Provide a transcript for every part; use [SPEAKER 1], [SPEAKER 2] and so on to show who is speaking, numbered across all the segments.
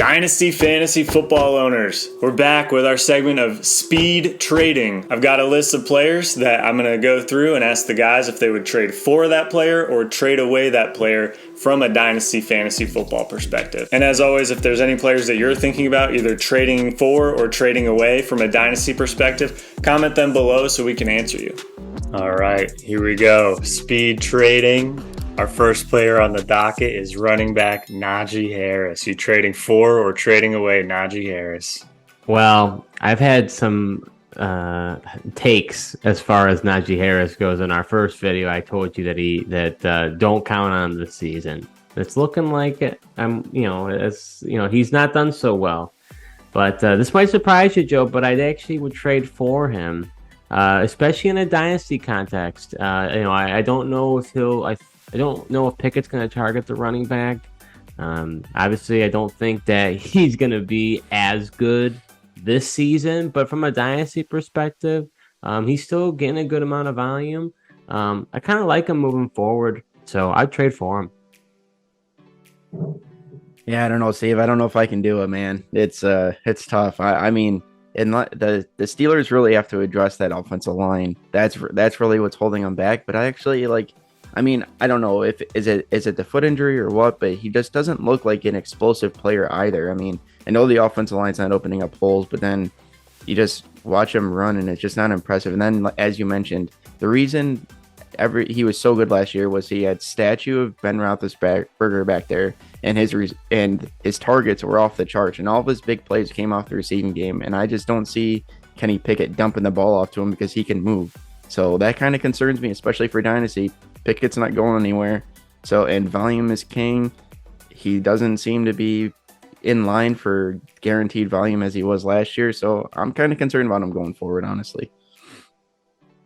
[SPEAKER 1] Dynasty fantasy football owners, we're back with our segment of speed trading. I've got a list of players that I'm going to go through and ask the guys if they would trade for that player or trade away that player from a Dynasty fantasy football perspective. And as always, if there's any players that you're thinking about either trading for or trading away from a Dynasty perspective, comment them below so we can answer you. All right, here we go. Speed trading. Our first player on the docket is running back Najee Harris. You trading for or trading away Najee Harris?
[SPEAKER 2] Well, I've had some takes as far as Najee Harris goes. In our first video, I told you that don't count on the season. It's looking like it. He's not done so well. But this might surprise you, Joe. But I actually would trade for him, especially in a dynasty context. I don't know if I don't know if Pickett's going to target the running back. Obviously, I don't think that he's going to be as good this season. But from a dynasty perspective, he's still getting a good amount of volume. I kind of like him moving forward, so I'd trade for him.
[SPEAKER 3] Yeah, I don't know, Steve. I don't know if I can do it, man. It's tough. I mean, and the Steelers really have to address that offensive line. That's really what's holding them back. But I actually I don't know if is it the foot injury or what, but he just doesn't look like an explosive player either. I mean, I know the offensive line's not opening up holes, but then you just watch him run and it's just not impressive. And then, as you mentioned, the reason he was so good last year was he had statue of Ben Roethlisberger back there, and his targets were off the charts, and all of his big plays came off the receiving game. And I just don't see Kenny Pickett dumping the ball off to him because he can move. So that kind of concerns me, especially for Dynasty. Pickett's not going anywhere. And volume is king. He doesn't seem to be in line for guaranteed volume as he was last year. So I'm kind of concerned about him going forward, honestly.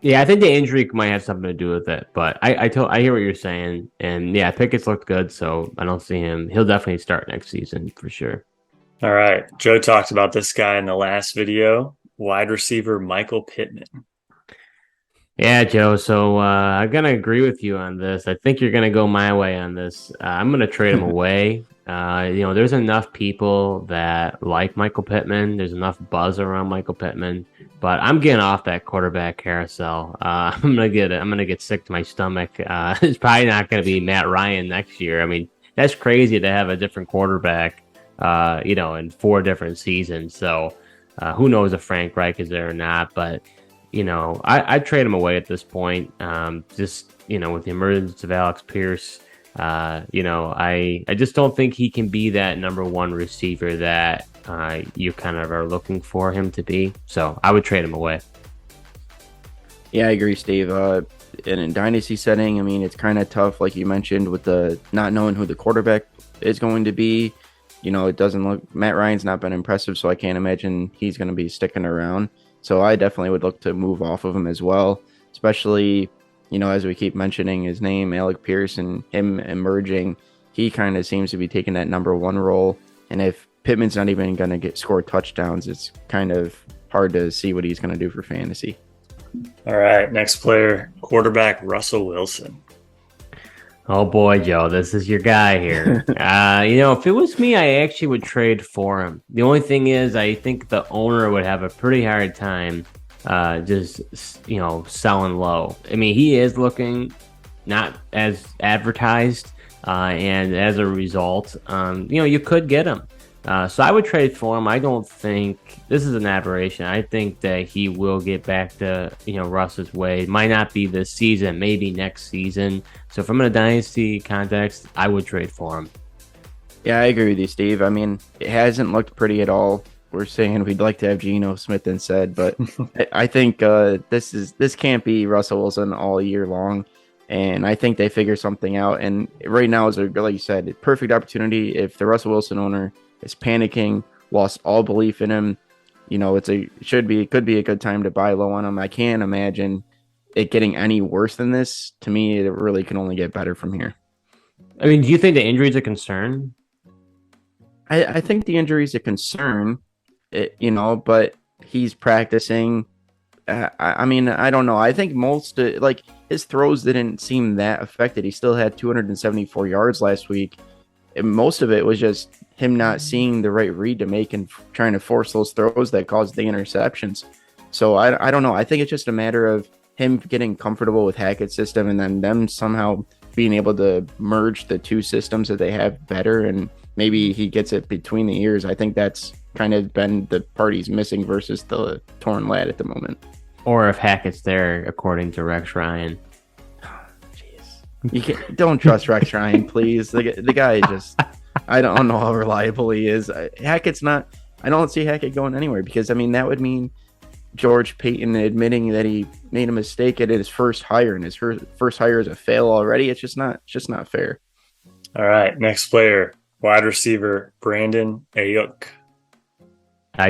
[SPEAKER 2] Yeah, I think the injury might have something to do with it. But I hear what you're saying. And yeah, Pickett's looked good, so I don't see him. He'll definitely start next season for sure.
[SPEAKER 1] All right. Joe talked about this guy in the last video, wide receiver Michael Pittman.
[SPEAKER 2] Yeah, Joe. So I'm going to agree with you on this. I think you're going to go my way on this. I'm going to trade him away. There's enough people that like Michael Pittman. There's enough buzz around Michael Pittman. But I'm getting off that quarterback carousel. I'm going to get sick to my stomach. It's probably not going to be Matt Ryan next year. I mean, that's crazy to have a different quarterback, in 4 different seasons. So who knows if Frank Reich is there or not. But I'd trade him away at this point. With the emergence of Alex Pierce, I just don't think he can be that number one receiver that you kind of are looking for him to be. So I would trade him away.
[SPEAKER 3] Yeah, I agree, Steve. In a dynasty setting, I mean, it's kind of tough, like you mentioned, with the not knowing who the quarterback is going to be. It doesn't look. Matt Ryan's not been impressive, so I can't imagine he's going to be sticking around. So I definitely would look to move off of him as well, especially, as we keep mentioning his name, Alec Pierce, and him emerging, he kind of seems to be taking that number one role. And if Pittman's not even going to score touchdowns, it's kind of hard to see what he's going to do for fantasy.
[SPEAKER 1] All right, next player, quarterback Russell Wilson.
[SPEAKER 2] Oh boy, Joe, this is your guy here. If it was me, I actually would trade for him. The only thing is, I think the owner would have a pretty hard time selling low. I mean, he is looking not as advertised, and as a result, you could get him. So I would trade for him. I don't think this is an aberration. I think that he will get back to, Russ's way. It might not be this season, maybe next season. So from a dynasty context, I would trade for him.
[SPEAKER 3] Yeah, I agree with you, Steve. I mean, it hasn't looked pretty at all. We're saying we'd like to have Geno Smith instead, but I think this can't be Russell Wilson all year long. And I think they figure something out. And right now is like you said, perfect opportunity. If the Russell Wilson owner is panicking, lost all belief in him, it could be a good time to buy low on him. I can't imagine it getting any worse than this. To me, it really can only get better from here.
[SPEAKER 2] I mean, do you think the injury is a concern?
[SPEAKER 3] I think the injury is a concern, but he's practicing. I don't know. I think most his throws didn't seem that affected. He still had 274 yards last week. And most of it was just him not seeing the right read to make and trying to force those throws that caused the interceptions. So I don't know. I think it's just a matter of him getting comfortable with Hackett's system and then them somehow being able to merge the two systems that they have better, and maybe he gets it between the ears. I think that's kind of been the part he's missing versus the torn lad at the moment.
[SPEAKER 2] Or if Hackett's there, according to Rex Ryan.
[SPEAKER 3] Jeez, don't trust Rex Ryan, please. The guy just, I don't know how reliable he is. Hackett's not. I don't see Hackett going anywhere because I mean that would mean George Payton admitting that he made a mistake at his first hire, and his first hire is a fail already. It's just not fair.
[SPEAKER 1] All right, next player, wide receiver Brandon Aiyuk.
[SPEAKER 2] I'm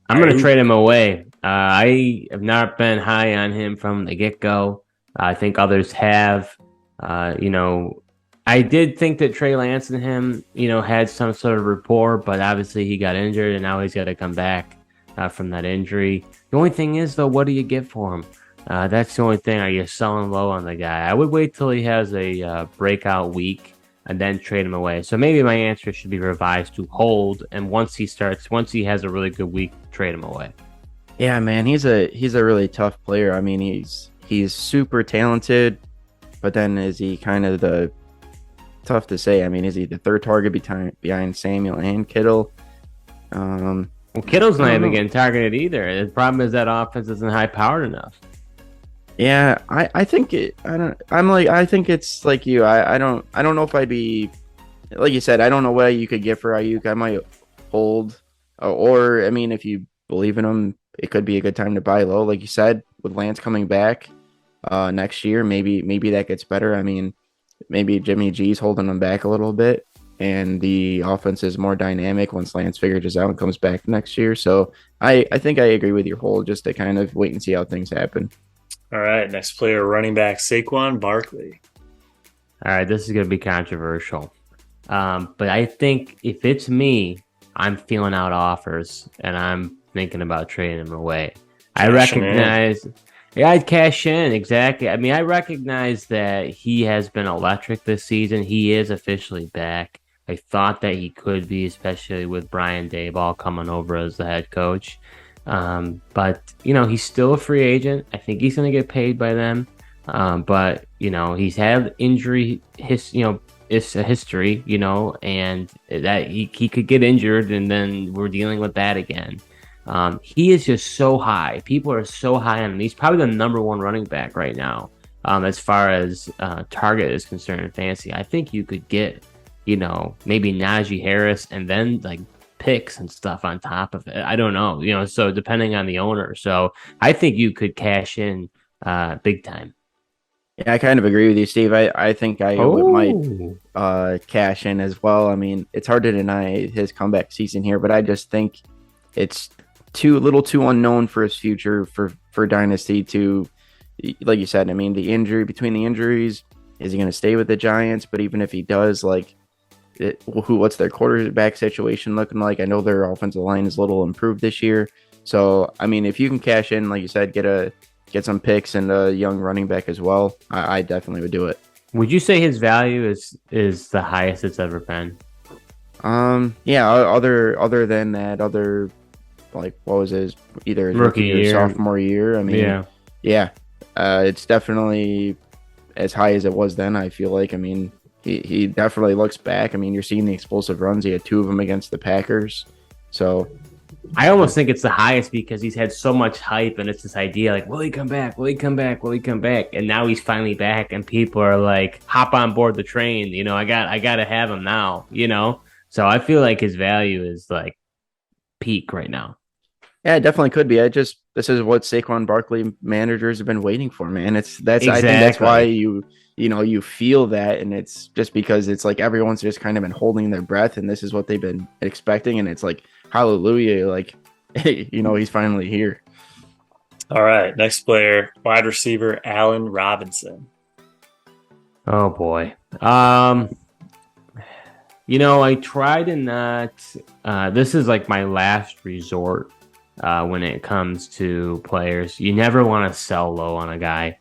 [SPEAKER 2] going to trade him away. I have not been high on him from the get-go. I think others have. I did think that Trey Lance and him, had some sort of rapport, but obviously he got injured, and now he's got to come back from that injury. The only thing is, though, what do you get for him? That's the only thing. Are you selling low on the guy? I would wait till he has a breakout week and then trade him away. So maybe my answer should be revised to hold, and once he has a really good week, trade him away.
[SPEAKER 3] Yeah, man, he's a really tough player. I mean, he's super talented, but then is he kind of tough to say. I mean, is he the third target behind Samuel and Kittle?
[SPEAKER 2] Well, Kittle's not even getting targeted either. The problem is that offense isn't high powered enough.
[SPEAKER 3] Yeah, I think I think it's like you. I don't know if I'd be, like you said, I don't know what you could get for Aiyuk. I might hold, or I mean, if you believe in him, it could be a good time to buy low. Like you said, with Lance coming back next year, maybe that gets better. I mean, maybe Jimmy G's holding him back a little bit, and the offense is more dynamic once Lance figures this out and comes back next year. So I think I agree with your hold, just to kind of wait and see how things happen.
[SPEAKER 1] All right, next player, running back Saquon Barkley.
[SPEAKER 2] All right, this is going to be controversial. But I think if it's me, I'm feeling out offers, and I'm thinking about trading him away. I'd cash in, exactly. I mean, I recognize that he has been electric this season. He is officially back. I thought that he could be, especially with Brian Daboll coming over as the head coach. But, he's still a free agent. I think he's going to get paid by them. But, he's had injury, it's a history, and that he could get injured, and then we're dealing with that again. He is just so high. People are so high on him. He's probably the number one running back right now, as far as target is concerned in fantasy. I think you could get, maybe Najee Harris and then like picks and stuff on top of it. I don't know, so depending on the owner. So I think you could cash in big time.
[SPEAKER 3] Yeah, I kind of agree with you, Steve. I think I might cash in as well. I mean, it's hard to deny his comeback season here, but I just think it's a little too unknown for his future for Dynasty to, like you said, I mean, between the injuries, is he going to stay with the Giants? But even if he does, what's their quarterback situation looking like? I know their offensive line is a little improved this year. So, I mean, if you can cash in, like you said, get some picks and a young running back as well, I definitely would do it.
[SPEAKER 2] Would you say his value is the highest it's ever been?
[SPEAKER 3] Yeah, other than that, what was his rookie year, sophomore year? I mean, yeah, it's definitely as high as it was then. I feel like, I mean, he definitely looks back. I mean, you're seeing the explosive runs. He had 2 of them against the Packers. So
[SPEAKER 2] I almost think it's the highest because he's had so much hype, and it's this idea like, will he come back? Will he come back? Will he come back? And now he's finally back, and people are like, hop on board the train. I got to have him now. So I feel like his value is like peak right now.
[SPEAKER 3] Yeah, it definitely could be. This is what Saquon Barkley managers have been waiting for, man.
[SPEAKER 2] Exactly.
[SPEAKER 3] I think that's why you feel that, and it's just because it's like everyone's just kind of been holding their breath, and this is what they've been expecting, and it's like hallelujah, like hey, he's finally here.
[SPEAKER 1] All right, next player, wide receiver Allen Robinson.
[SPEAKER 2] Oh boy. I try to not. This is like my last resort when it comes to players. You never want to sell low on a guy.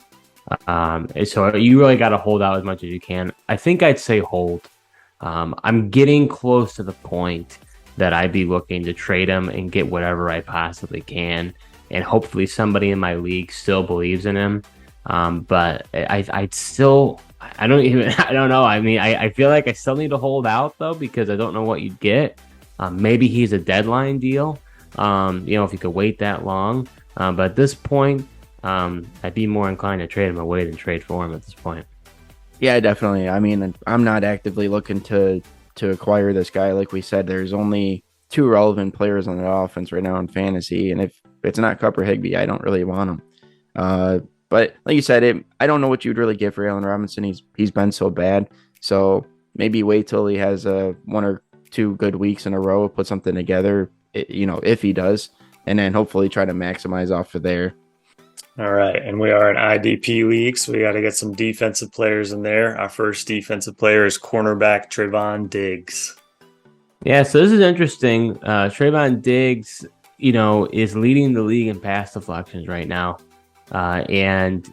[SPEAKER 2] So you really got to hold out as much as you can. I think I'd say hold. I'm getting close to the point that I'd be looking to trade him and get whatever I possibly can. And hopefully somebody in my league still believes in him. But I don't even, I don't know. I mean, I feel like I still need to hold out though, because I don't know what you'd get. Maybe he's a deadline deal, if you could wait that long. But at this point, I'd be more inclined to trade him away than trade for him at this point.
[SPEAKER 3] Yeah, definitely. I mean, I'm not actively looking to acquire this guy. Like we said, there's only two relevant players on the offense right now in fantasy, and if it's not Cup or Higbee, I don't really want him. But like you said, I don't know what you'd really get for Allen Robinson. He's been so bad, so maybe wait till he has one or two good weeks in a row, put something together. If he does, and then hopefully try to maximize off of there.
[SPEAKER 1] All right, and we are in IDP leagues. We got to get some defensive players in there. Our first defensive player is cornerback Trevon Diggs.
[SPEAKER 2] Yeah, so this is interesting. Trevon Diggs, is leading the league in pass deflections right now. And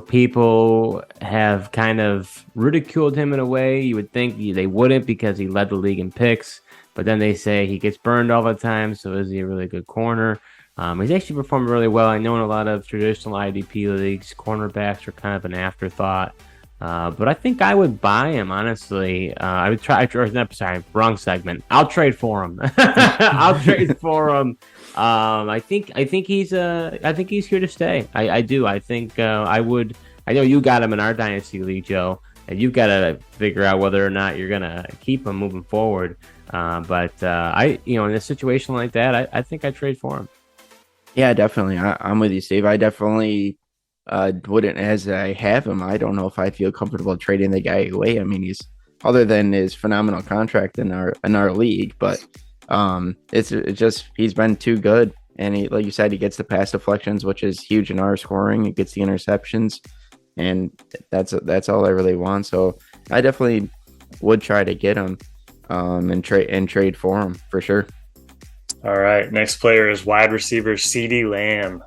[SPEAKER 2] people have kind of ridiculed him in a way. You would think they wouldn't, because he led the league in picks. But then they say he gets burned all the time, so is he a really good corner? He's actually performed really well. I know in a lot of traditional IDP leagues, cornerbacks are kind of an afterthought. But I think I would buy him, honestly. I would try. Sorry, wrong segment. I'll trade for him. I'll trade for him. I think he's here to stay. I do. I think I would. I know you got him in our Dynasty league, Joe, and you've got to figure out whether or not you're gonna keep him moving forward. But in a situation like that, I think I'd trade for him.
[SPEAKER 3] Yeah, definitely. I'm with you, Steve. I definitely wouldn't, as I have him. I don't know if I feel comfortable trading the guy away. I mean, he's, other than his phenomenal contract in our league, but it's just he's been too good. And he, like you said, he gets the pass deflections, which is huge in our scoring. He gets the interceptions, and that's all I really want. So I definitely would try to get him and trade for him for sure.
[SPEAKER 1] All right, next player is wide receiver CeeDee Lamb.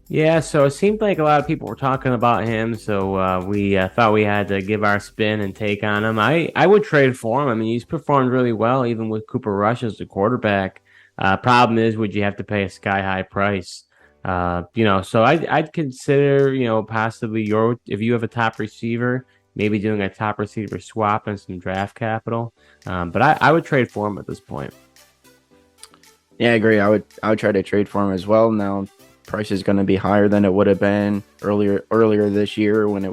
[SPEAKER 2] Yeah, so it seemed like a lot of people were talking about him, so we thought we had to give our spin and take on him. I would trade for him. I mean, he's performed really well, even with Cooper Rush as the quarterback. Problem is, would you have to pay a sky-high price? So I'd consider, possibly if you have a top receiver, maybe doing a top receiver swap and some draft capital. But I would trade for him at this point.
[SPEAKER 3] Yeah, I agree. I would try to trade for him as well. Now, price is going to be higher than it would have been earlier this year, when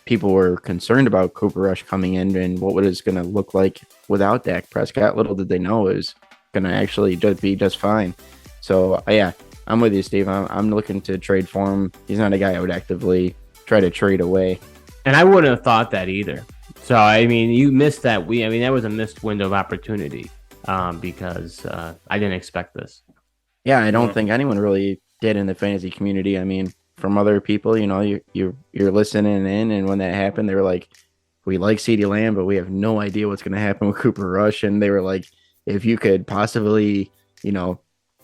[SPEAKER 3] people were concerned about Cooper Rush coming in and what it was going to look like without Dak Prescott. Little did they know it was going to actually be just fine. So yeah, I'm with you, Steve. I'm looking to trade for him. He's not a guy I would actively try to trade away.
[SPEAKER 2] And I wouldn't have thought that either. So I mean, you missed that. That was a missed window of opportunity. Because I didn't expect this.
[SPEAKER 3] Yeah, I don't think anyone really did in the fantasy community. I mean, from other people, you're listening in, and when that happened, they were like, "We like CeeDee Lamb, but we have no idea what's going to happen with Cooper Rush." And they were like, "If you could possibly,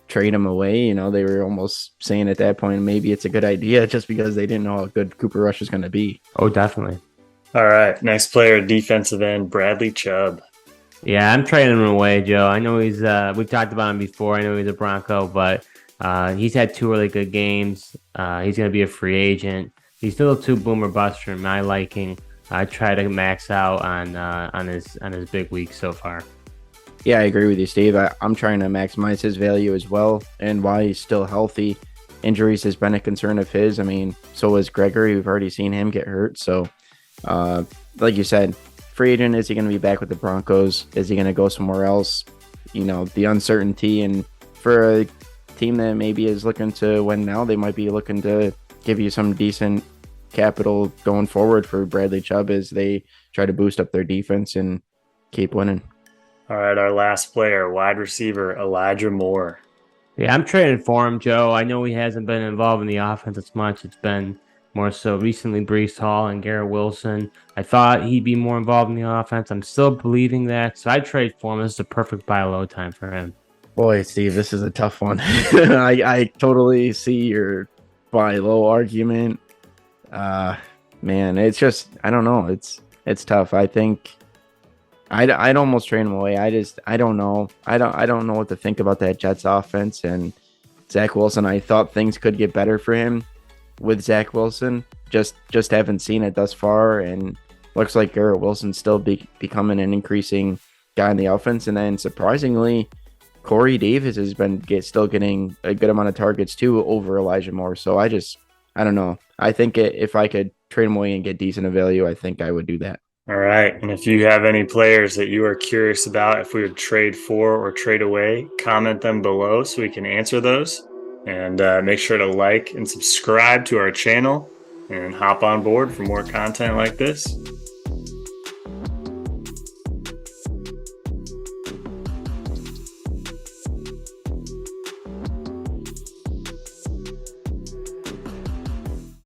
[SPEAKER 3] trade him away," they were almost saying at that point maybe it's a good idea, just because they didn't know how good Cooper Rush was going to be.
[SPEAKER 2] Oh, definitely.
[SPEAKER 1] All right, next player, defensive end Bradley Chubb.
[SPEAKER 2] Yeah, I'm trading him away, Joe. I know he's we've talked about him before. I know he's a Bronco, but he's had two really good games. He's going to be a free agent. He's still too boomer bust for my liking. I try to max out on his big week so far.
[SPEAKER 3] Yeah, I agree with you, Steve. I'm trying to maximize his value as well, and while he's still healthy. Injuries has been a concern of his. I mean, so is Gregory. We've already seen him get hurt. So, like you said, free agent, is he going to be back with the Broncos? Is he going to go somewhere else? The uncertainty, and for a team that maybe is looking to win now, they might be looking to give you some decent capital going forward for Bradley Chubb as they try to boost up their defense and keep winning.
[SPEAKER 1] All right, our last player, wide receiver Elijah Moore.
[SPEAKER 2] Yeah, I'm trading for him, Joe. I know he hasn't been involved in the offense as much. It's been more so recently Breece Hall and Garrett Wilson. I thought he'd be more involved in the offense. I'm still believing that, so I trade for him. This is a perfect buy low time for him.
[SPEAKER 3] Boy, Steve, this is a tough one. I totally see your buy low argument. Man, it's just, I don't know. It's tough. I think I'd almost trade him away. I don't know. I don't know what to think about that Jets offense and Zach Wilson. I thought things could get better for him with Zach Wilson. Just haven't seen it thus far, and looks like Garrett Wilson's still becoming an increasing guy in the offense. And then surprisingly, Corey Davis has been still getting a good amount of targets too over Elijah Moore. So I don't know. I think if I could trade him away and get decent value, I think I would do that.
[SPEAKER 1] All right. And if you have any players that you are curious about, if we would trade for or trade away, comment them below so we can answer those. And make sure to like and subscribe to our channel and hop on board for more content like this.